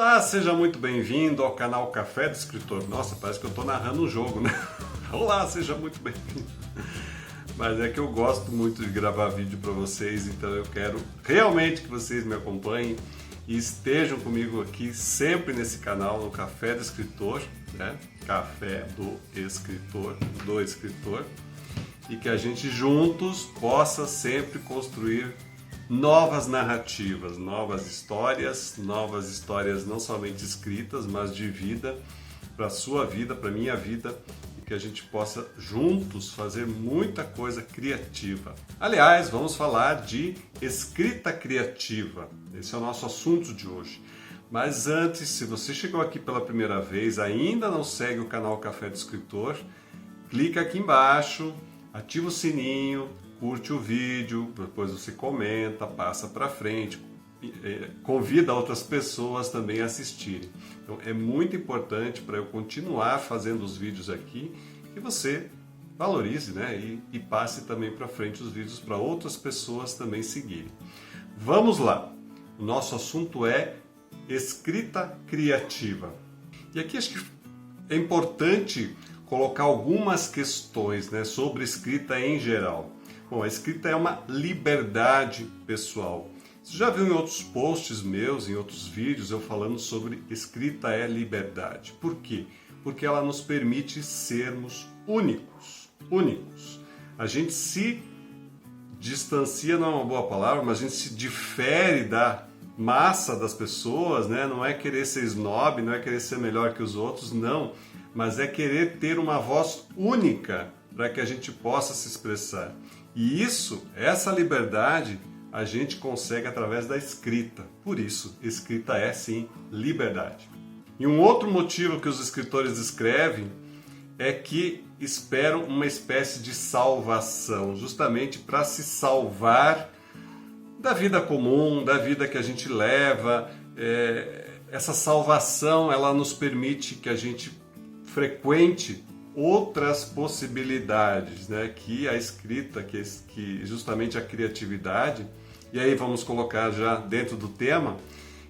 Olá, seja muito bem-vindo ao canal Café do Escritor. Nossa, parece que eu estou narrando um jogo, né? Olá, seja muito bem-vindo. Mas é que eu gosto muito de gravar vídeo para vocês, então eu quero realmente que vocês me acompanhem e estejam comigo aqui sempre nesse canal, no Café do Escritor, né? Café do Escritor, e que a gente juntos possa sempre construir novas narrativas, novas histórias não somente escritas, mas de vida, para a sua vida, para a minha vida, e que a gente possa juntos fazer muita coisa criativa. Aliás, vamos falar de escrita criativa, esse é o nosso assunto de hoje. Mas antes, se você chegou aqui pela primeira vez, ainda não segue o canal Café do Escritor, clica aqui embaixo, ativa o sininho, curte o vídeo, depois você comenta, passa para frente, convida outras pessoas também a assistirem. Então é muito importante para eu continuar fazendo os vídeos aqui que você valorize, né? E passe também para frente os vídeos para outras pessoas também seguirem. Vamos lá! O nosso assunto é escrita criativa. E aqui acho que é importante colocar algumas questões, né, sobre escrita em geral. Bom, a escrita é uma liberdade pessoal. Você já viu em outros posts meus, em outros vídeos, eu falando sobre escrita é liberdade. Por quê? Porque ela nos permite sermos únicos. A gente se distancia, não é uma boa palavra, mas a gente se difere da massa das pessoas, né? Não é querer ser snob, não é querer ser melhor que os outros, não. Mas é querer ter uma voz única para que a gente possa se expressar. E essa liberdade, a gente consegue através da escrita. Por isso, escrita é sim liberdade. E um outro motivo que os escritores escrevem é que esperam uma espécie de salvação, justamente para se salvar da vida comum, da vida que a gente leva. Essa salvação, ela nos permite que a gente frequente outras possibilidades, né? Que a escrita, que justamente a criatividade, e aí vamos colocar já dentro do tema,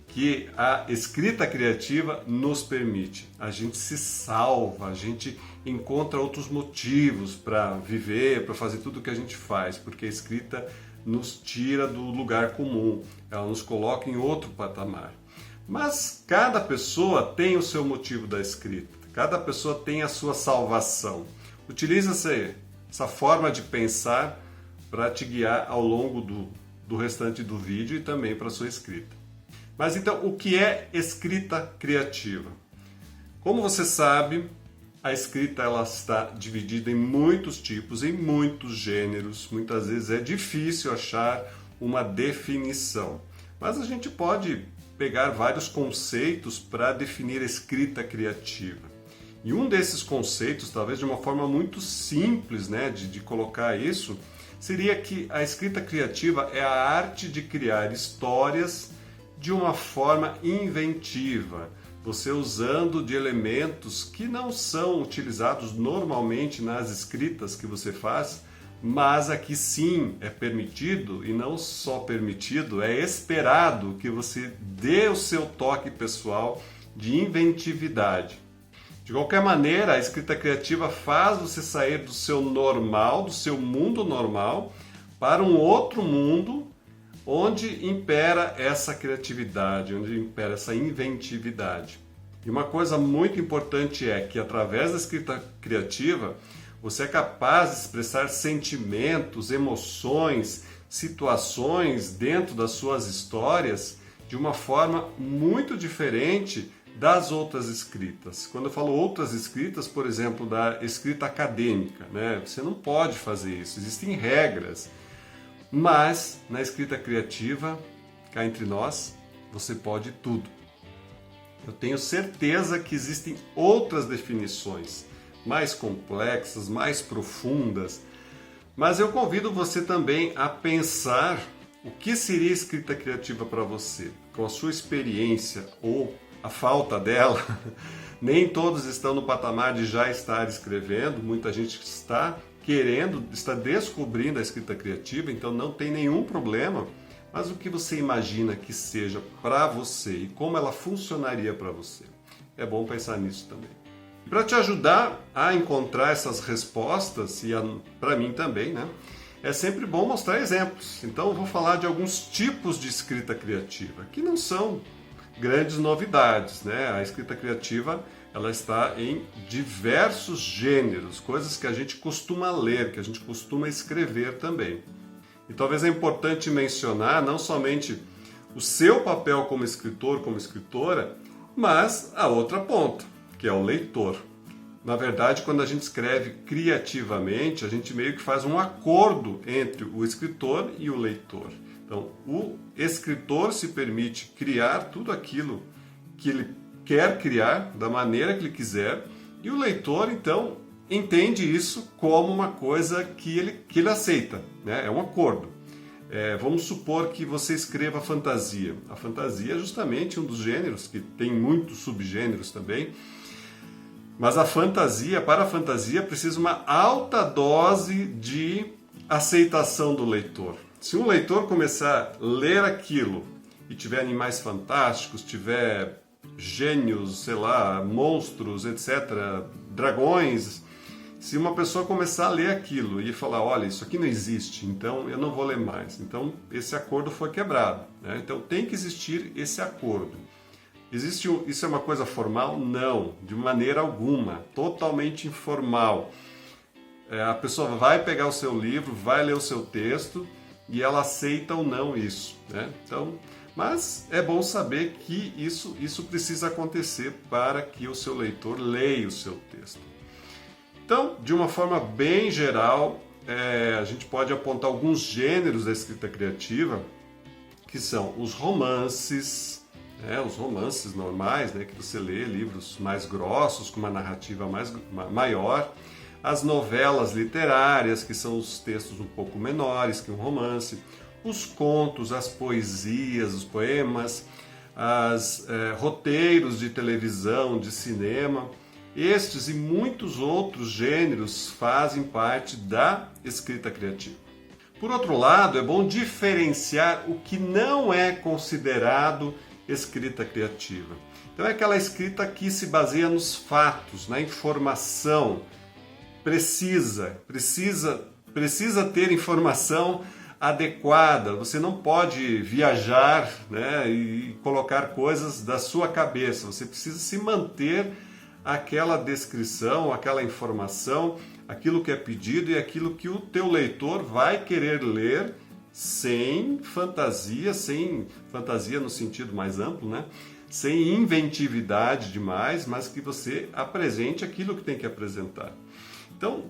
que a escrita criativa nos permite. A gente se salva, a gente encontra outros motivos para viver, para fazer tudo o que a gente faz, porque a escrita nos tira do lugar comum, ela nos coloca em outro patamar. Mas cada pessoa tem o seu motivo da escrita. Cada pessoa tem a sua salvação. Utilize essa forma de pensar para te guiar ao longo do restante do vídeo e também para a sua escrita. Mas então, o que é escrita criativa? Como você sabe, a escrita ela está dividida em muitos tipos, em muitos gêneros. Muitas vezes é difícil achar uma definição. Mas a gente pode pegar vários conceitos para definir a escrita criativa. E um desses conceitos, talvez de uma forma muito simples, né, de colocar isso, seria que a escrita criativa é a arte de criar histórias de uma forma inventiva, você usando de elementos que não são utilizados normalmente nas escritas que você faz, mas aqui sim é permitido, e não só permitido, é esperado que você dê o seu toque pessoal de inventividade. De qualquer maneira, a escrita criativa faz você sair do seu normal, do seu mundo normal, para um outro mundo onde impera essa criatividade, onde impera essa inventividade. E uma coisa muito importante é que através da escrita criativa, você é capaz de expressar sentimentos, emoções, situações dentro das suas histórias de uma forma muito diferente das outras escritas. Quando eu falo outras escritas, por exemplo, da escrita acadêmica, né? Você não pode fazer isso, existem regras. Mas na escrita criativa, cá entre nós, você pode tudo. Eu tenho certeza que existem outras definições, mais complexas, mais profundas, mas eu convido você também a pensar o que seria escrita criativa para você, com a sua experiência ou a falta dela. Nem todos estão no patamar de já estar escrevendo, muita gente está descobrindo a escrita criativa, então não tem nenhum problema, mas o que você imagina que seja para você e como ela funcionaria para você. É bom pensar nisso também. Para te ajudar a encontrar essas respostas, e para mim também, né? É sempre bom mostrar exemplos. Então eu vou falar de alguns tipos de escrita criativa, que não são grandes novidades, né? A escrita criativa, ela está em diversos gêneros, coisas que a gente costuma ler, que a gente costuma escrever também. E talvez é importante mencionar não somente o seu papel como escritor, como escritora, mas a outra ponta, que é o leitor. Na verdade, quando a gente escreve criativamente, a gente meio que faz um acordo entre o escritor e o leitor. Então, o escritor se permite criar tudo aquilo que ele quer criar, da maneira que ele quiser, e o leitor, então, entende isso como uma coisa que ele aceita, né? É um acordo. Vamos supor que você escreva fantasia. A fantasia é justamente um dos gêneros, que tem muitos subgêneros também, mas para a fantasia precisa uma alta dose de aceitação do leitor. Se um leitor começar a ler aquilo e tiver animais fantásticos, tiver gênios, sei lá, monstros, etc., dragões, se uma pessoa começar a ler aquilo e falar, olha, isso aqui não existe, então eu não vou ler mais. Então esse acordo foi quebrado, né? Então tem que existir esse acordo. Isso é uma coisa formal? Não, de maneira alguma, totalmente informal. A pessoa vai pegar o seu livro, vai ler o seu texto e ela aceita ou não isso, né? Então, mas é bom saber que isso precisa acontecer para que o seu leitor leia o seu texto. Então, de uma forma bem geral, a gente pode apontar alguns gêneros da escrita criativa, que são os romances, os romances normais, né, que você lê, livros mais grossos, com uma narrativa maior, as novelas literárias, que são os textos um pouco menores que um romance, os contos, as poesias, os poemas, roteiros de televisão, de cinema. Estes e muitos outros gêneros fazem parte da escrita criativa. Por outro lado, é bom diferenciar o que não é considerado escrita criativa. Então é aquela escrita que se baseia nos fatos, na informação, precisa ter informação adequada. Você não pode viajar, né, e colocar coisas da sua cabeça. Você precisa se manter aquela descrição, aquela informação, aquilo que é pedido e aquilo que o teu leitor vai querer ler sem fantasia no sentido mais amplo, né? Sem inventividade demais, mas que você apresente aquilo que tem que apresentar. Então,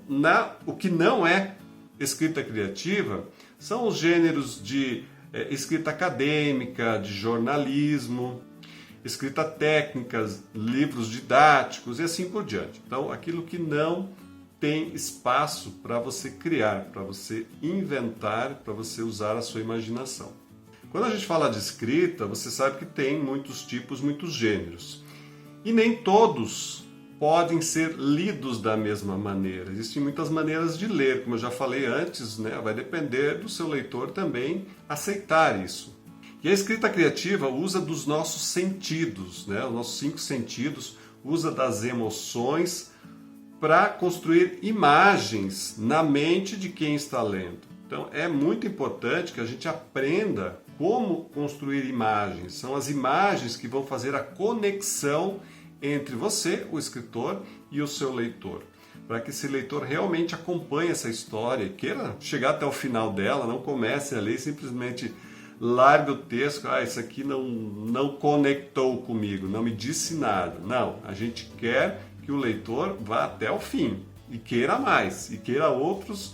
o que não é escrita criativa são os gêneros de escrita acadêmica, de jornalismo, escrita técnica, livros didáticos e assim por diante. Então, aquilo que não tem espaço para você criar, para você inventar, para você usar a sua imaginação. Quando a gente fala de escrita, você sabe que tem muitos tipos, muitos gêneros. E nem todos podem ser lidos da mesma maneira. Existem muitas maneiras de ler, como eu já falei antes, né? Vai depender do seu leitor também aceitar isso. E a escrita criativa usa dos nossos sentidos, né? Os nossos 5 sentidos, usa das emoções para construir imagens na mente de quem está lendo. Então é muito importante que a gente aprenda como construir imagens. São as imagens que vão fazer a conexão entre você, o escritor, e o seu leitor, para que esse leitor realmente acompanhe essa história e queira chegar até o final dela, não comece a ler e simplesmente largue o texto, isso aqui não conectou comigo, não me disse nada. Não, a gente quer que o leitor vá até o fim e queira mais, e queira outros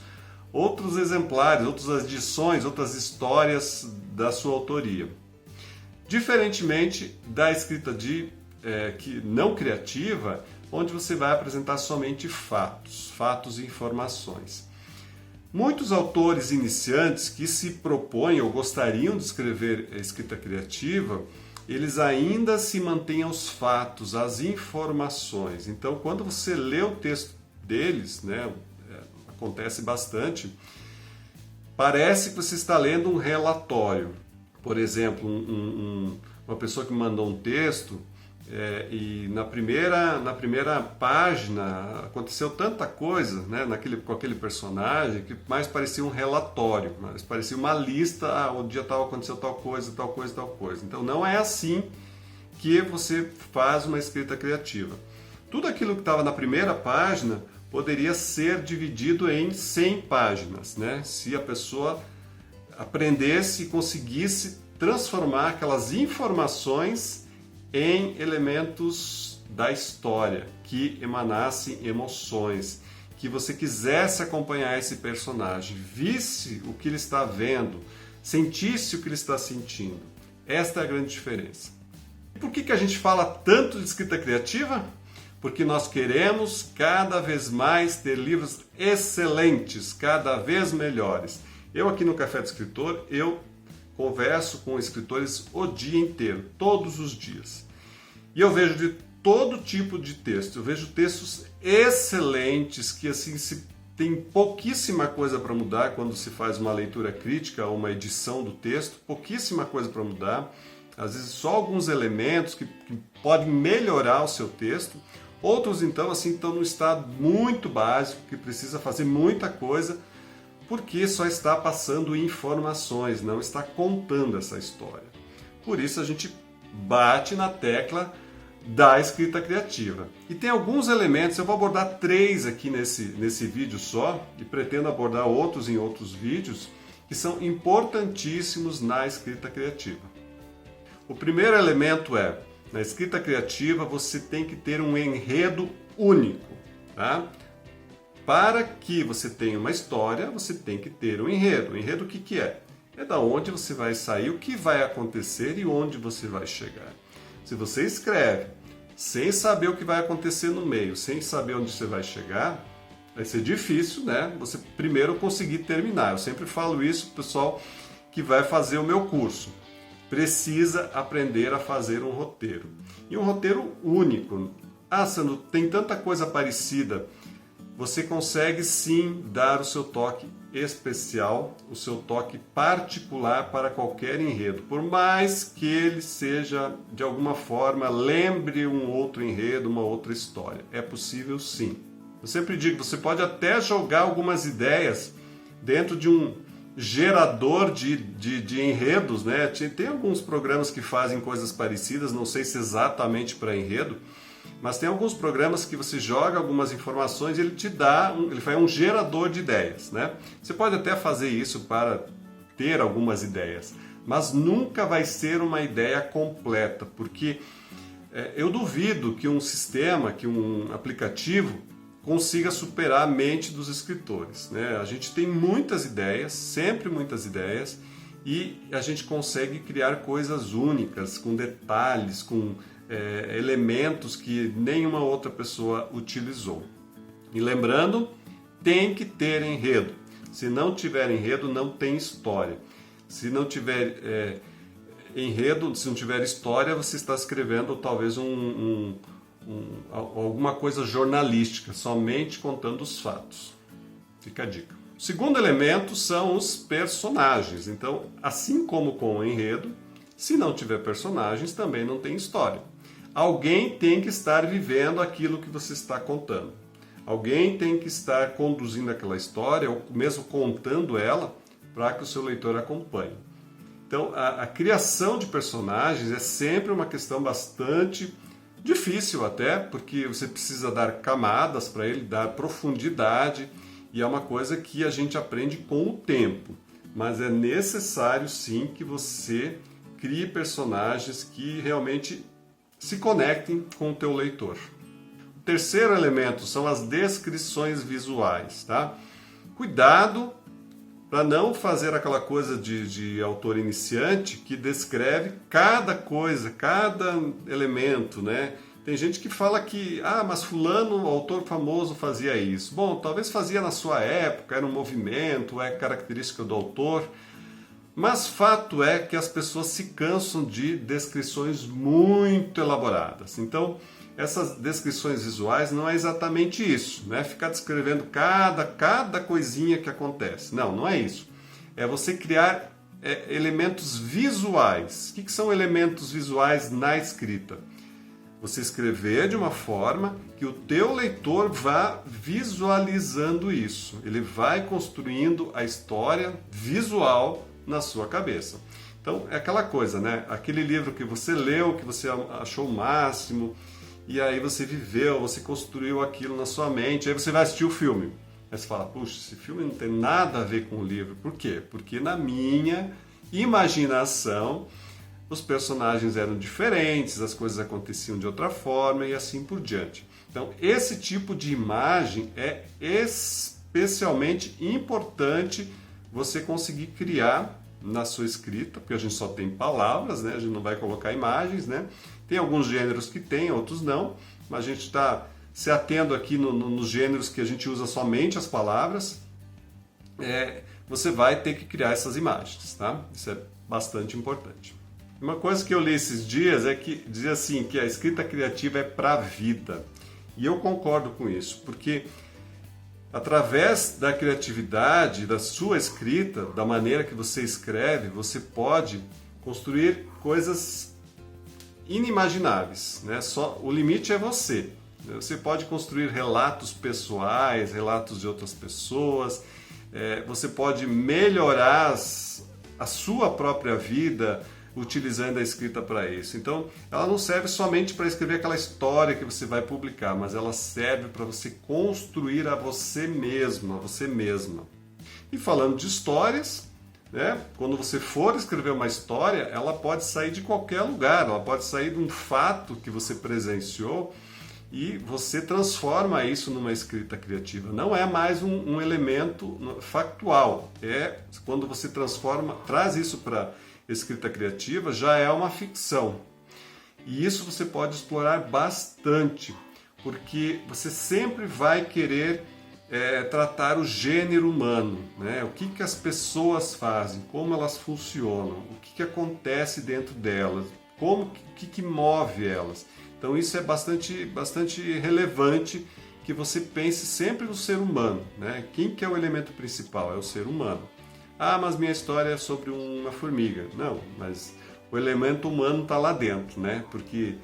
exemplares, outras edições, outras histórias da sua autoria. Diferentemente da escrita que não criativa, onde você vai apresentar somente fatos e informações. Muitos autores iniciantes que se propõem ou gostariam de escrever escrita criativa, eles ainda se mantêm aos fatos, às informações. Então, quando você lê o texto deles, né, acontece bastante, parece que você está lendo um relatório. Por exemplo, uma pessoa que me mandou um texto e na primeira página aconteceu tanta coisa, né, com aquele personagem que mais parecia um relatório, mais parecia uma lista, o dia tal aconteceu tal coisa, tal coisa, tal coisa. Então não é assim que você faz uma escrita criativa. Tudo aquilo que estava na primeira página poderia ser dividido em 100 páginas, né? Se a pessoa aprendesse e conseguisse transformar aquelas informações em elementos da história, que emanassem emoções, que você quisesse acompanhar esse personagem, visse o que ele está vendo, sentisse o que ele está sentindo. Esta é a grande diferença. E por que a gente fala tanto de escrita criativa? Porque nós queremos cada vez mais ter livros excelentes, cada vez melhores. Eu aqui no Café do Escritor, eu converso com escritores o dia inteiro, todos os dias. E eu vejo de todo tipo de texto. Eu vejo textos excelentes que assim tem pouquíssima coisa para mudar quando se faz uma leitura crítica ou uma edição do texto, pouquíssima coisa para mudar. Às vezes só alguns elementos que podem melhorar o seu texto. Outros então assim estão num estado muito básico, que precisa fazer muita coisa, porque só está passando informações, não está contando essa história. Por isso a gente bate na tecla da escrita criativa. E tem alguns elementos, eu vou abordar 3 aqui nesse vídeo só, e pretendo abordar outros em outros vídeos, que são importantíssimos na escrita criativa. O primeiro elemento é, na escrita criativa você tem que ter um enredo único, tá? Para que você tenha uma história, você tem que ter um enredo. O enredo o que é? É da onde você vai sair, o que vai acontecer e onde você vai chegar. Se você escreve sem saber o que vai acontecer no meio, sem saber onde você vai chegar, vai ser difícil, né? Você primeiro conseguir terminar. Eu sempre falo isso para o pessoal que vai fazer o meu curso. Precisa aprender a fazer um roteiro. E um roteiro único. Ah, Sandro, tem tanta coisa parecida. Você consegue sim dar o seu toque especial, o seu toque particular para qualquer enredo. Por mais que ele seja, de alguma forma, lembre um outro enredo, uma outra história. É possível sim. Eu sempre digo, você pode até jogar algumas ideias dentro de um gerador de enredos, né? Tem alguns programas que fazem coisas parecidas, não sei se exatamente para enredo, mas tem alguns programas que você joga algumas informações e ele te dá, ele faz um gerador de ideias, né? Você pode até fazer isso para ter algumas ideias, mas nunca vai ser uma ideia completa, porque eu duvido que um sistema, que um aplicativo consiga superar a mente dos escritores, né? A gente tem muitas ideias, sempre muitas ideias, e a gente consegue criar coisas únicas, com detalhes, com elementos que nenhuma outra pessoa utilizou. E lembrando, tem que ter enredo. Se não tiver enredo, não tem história. Se não tiver enredo, se não tiver história, você está escrevendo talvez alguma coisa jornalística, somente contando os fatos. Fica a dica. O segundo elemento são os personagens. Então, assim como com o enredo, se não tiver personagens, também não tem história. Alguém tem que estar vivendo aquilo que você está contando. Alguém tem que estar conduzindo aquela história, ou mesmo contando ela, para que o seu leitor acompanhe. Então, a criação de personagens é sempre uma questão bastante difícil até, porque você precisa dar camadas para ele, dar profundidade, e é uma coisa que a gente aprende com o tempo. Mas é necessário sim que você crie personagens que realmente se conectem com o teu leitor. O terceiro elemento são as descrições visuais, tá? Cuidado para não fazer aquela coisa de autor iniciante que descreve cada coisa, cada elemento, né? Tem gente que fala que, mas fulano, autor famoso, fazia isso. Bom, talvez fazia na sua época, era um movimento, é característica do autor, mas fato é que as pessoas se cansam de descrições muito elaboradas. Então, essas descrições visuais não é exatamente isso, né? Ficar descrevendo cada coisinha que acontece. Não é isso. É você criar elementos visuais. O que são elementos visuais na escrita? Você escrever de uma forma que o teu leitor vá visualizando isso. Ele vai construindo a história visual na sua cabeça. Então, é aquela coisa, né? Aquele livro que você leu, que você achou o máximo, e aí você viveu, você construiu aquilo na sua mente, aí você vai assistir o filme. Aí você fala, puxa, esse filme não tem nada a ver com o livro. Por quê? Porque na minha imaginação, os personagens eram diferentes, as coisas aconteciam de outra forma e assim por diante. Então, esse tipo de imagem é especialmente importante você conseguir criar na sua escrita, porque a gente só tem palavras, né? A gente não vai colocar imagens, né? Tem alguns gêneros que tem, outros não, mas a gente está se atendo aqui nos gêneros que a gente usa somente as palavras. Você vai ter que criar essas imagens, tá? Isso é bastante importante. Uma coisa que eu li esses dias é que dizia assim, que a escrita criativa é para a vida. E eu concordo com isso, porque através da criatividade, da sua escrita, da maneira que você escreve, você pode construir coisas inimagináveis, né? Só, o limite é você. Você pode construir relatos pessoais, relatos de outras pessoas, você pode melhorar a sua própria vida utilizando a escrita para isso. Então, ela não serve somente para escrever aquela história que você vai publicar, mas ela serve para você construir a você mesmo, a você mesma. E falando de histórias, né, quando você for escrever uma história, ela pode sair de qualquer lugar, ela pode sair de um fato que você presenciou e você transforma isso numa escrita criativa. Não é mais um elemento factual, quando você traz isso para escrita criativa, já é uma ficção. E isso você pode explorar bastante, porque você sempre vai querer tratar o gênero humano, né? O que as pessoas fazem, como elas funcionam, o que acontece dentro delas, o que move elas. Então isso é bastante relevante, que você pense sempre no ser humano, né? Quem que é o elemento principal? É o ser humano. Ah, mas minha história é sobre uma formiga. Não, mas o elemento humano está lá dentro, né? Porque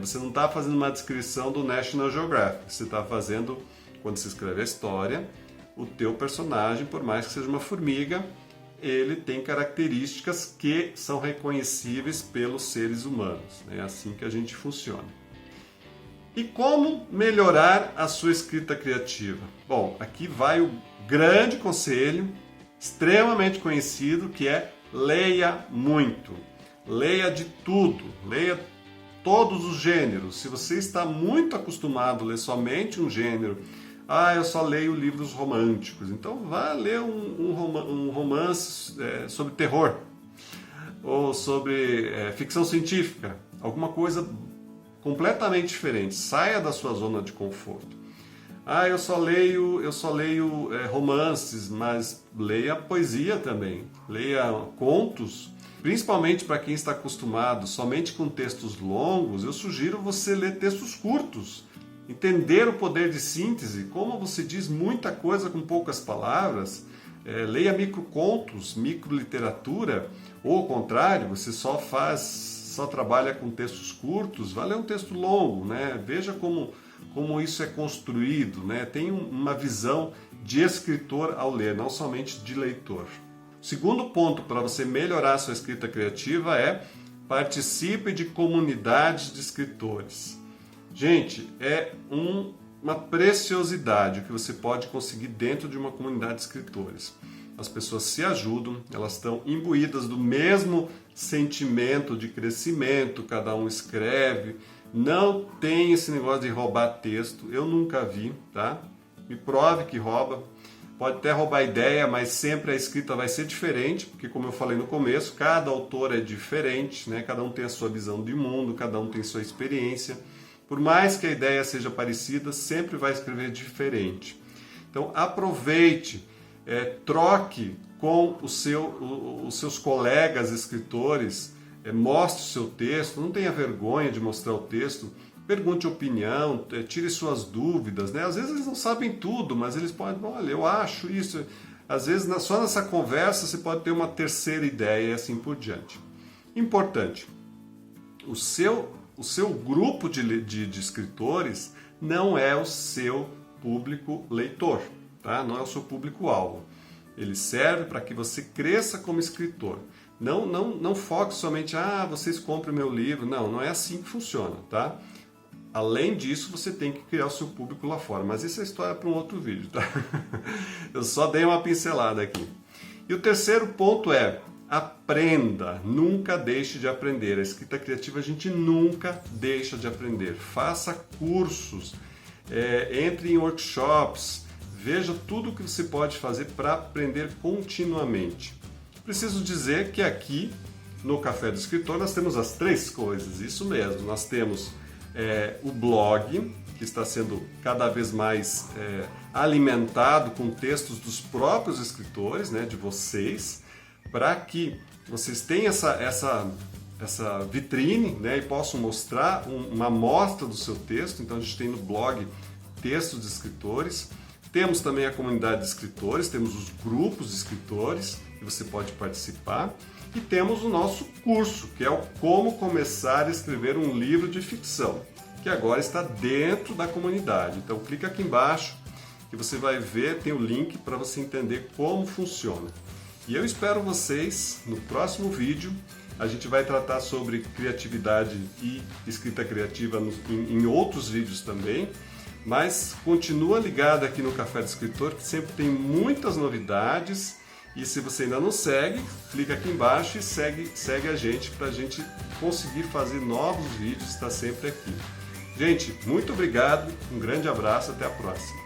você não está fazendo uma descrição do National Geographic. Você está fazendo, quando você escreve a história, o teu personagem, por mais que seja uma formiga, ele tem características que são reconhecíveis pelos seres humanos. É assim que a gente funciona. E como melhorar a sua escrita criativa? Bom, aqui vai o grande conselho, extremamente conhecido, que é leia muito. Leia de tudo, leia todos os gêneros. Se você está muito acostumado a ler somente um gênero, eu só leio livros românticos, então vá ler um romance sobre terror, ou sobre ficção científica, alguma coisa completamente diferente. Saia da sua zona de conforto. Eu só leio romances, mas leia poesia também, leia contos. Principalmente para quem está acostumado somente com textos longos, eu sugiro você ler textos curtos, entender o poder de síntese, como você diz muita coisa com poucas palavras. Leia microcontos, microliteratura, ou ao contrário, você só trabalha com textos curtos, vai ler um texto longo, né? Veja como isso é construído, né? Tem uma visão de escritor ao ler, não somente de leitor. O segundo ponto para você melhorar a sua escrita criativa é participe de comunidades de escritores. Gente, é uma preciosidade o que você pode conseguir dentro de uma comunidade de escritores. As pessoas se ajudam, elas estão imbuídas do mesmo sentimento de crescimento, cada um escreve. Não tem esse negócio de roubar texto, eu nunca vi, tá? Me prove que rouba. Pode até roubar ideia, mas sempre a escrita vai ser diferente, porque como eu falei no começo, cada autor é diferente, né? Cada um tem a sua visão de mundo, cada um tem sua experiência. Por mais que a ideia seja parecida, sempre vai escrever diferente. Então aproveite, troque com os seus colegas escritores, mostre o seu texto, não tenha vergonha de mostrar o texto, pergunte opinião, tire suas dúvidas, né? Às vezes eles não sabem tudo, mas eles podem, olha, eu acho isso, Às vezes, só nessa conversa, você pode ter uma terceira ideia e assim por diante. Importante, o seu grupo de escritores não é o seu público leitor, tá? Não é o seu público-alvo. Ele serve para que você cresça como escritor. Não foque somente, vocês comprem meu livro. Não é assim que funciona, tá? Além disso, você tem que criar o seu público lá fora. Mas isso é história para um outro vídeo, tá? Eu só dei uma pincelada aqui. E o terceiro ponto é, aprenda. Nunca deixe de aprender. A escrita criativa a gente nunca deixa de aprender. Faça cursos, entre em workshops, veja tudo o que você pode fazer para aprender continuamente. Preciso dizer que aqui no Café do Escritor nós temos as três coisas, isso mesmo. Nós temos o blog, que está sendo cada vez mais alimentado com textos dos próprios escritores, né, de vocês, para que vocês tenham essa vitrine, né, e possam mostrar uma amostra do seu texto. Então a gente tem no blog textos de escritores. Temos também a comunidade de escritores, temos os grupos de escritores, que você pode participar. E temos o nosso curso, que é o Como Começar a Escrever um Livro de Ficção, que agora está dentro da comunidade. Então clica aqui embaixo, que você vai ver, tem o link para você entender como funciona. E eu espero vocês no próximo vídeo. A gente vai tratar sobre criatividade e escrita criativa em outros vídeos também. Mas continua ligado aqui no Café do Escritor, que sempre tem muitas novidades. E se você ainda não segue, clica aqui embaixo e segue a gente para a gente conseguir fazer novos vídeos, está sempre aqui. Gente, muito obrigado, um grande abraço, até a próxima.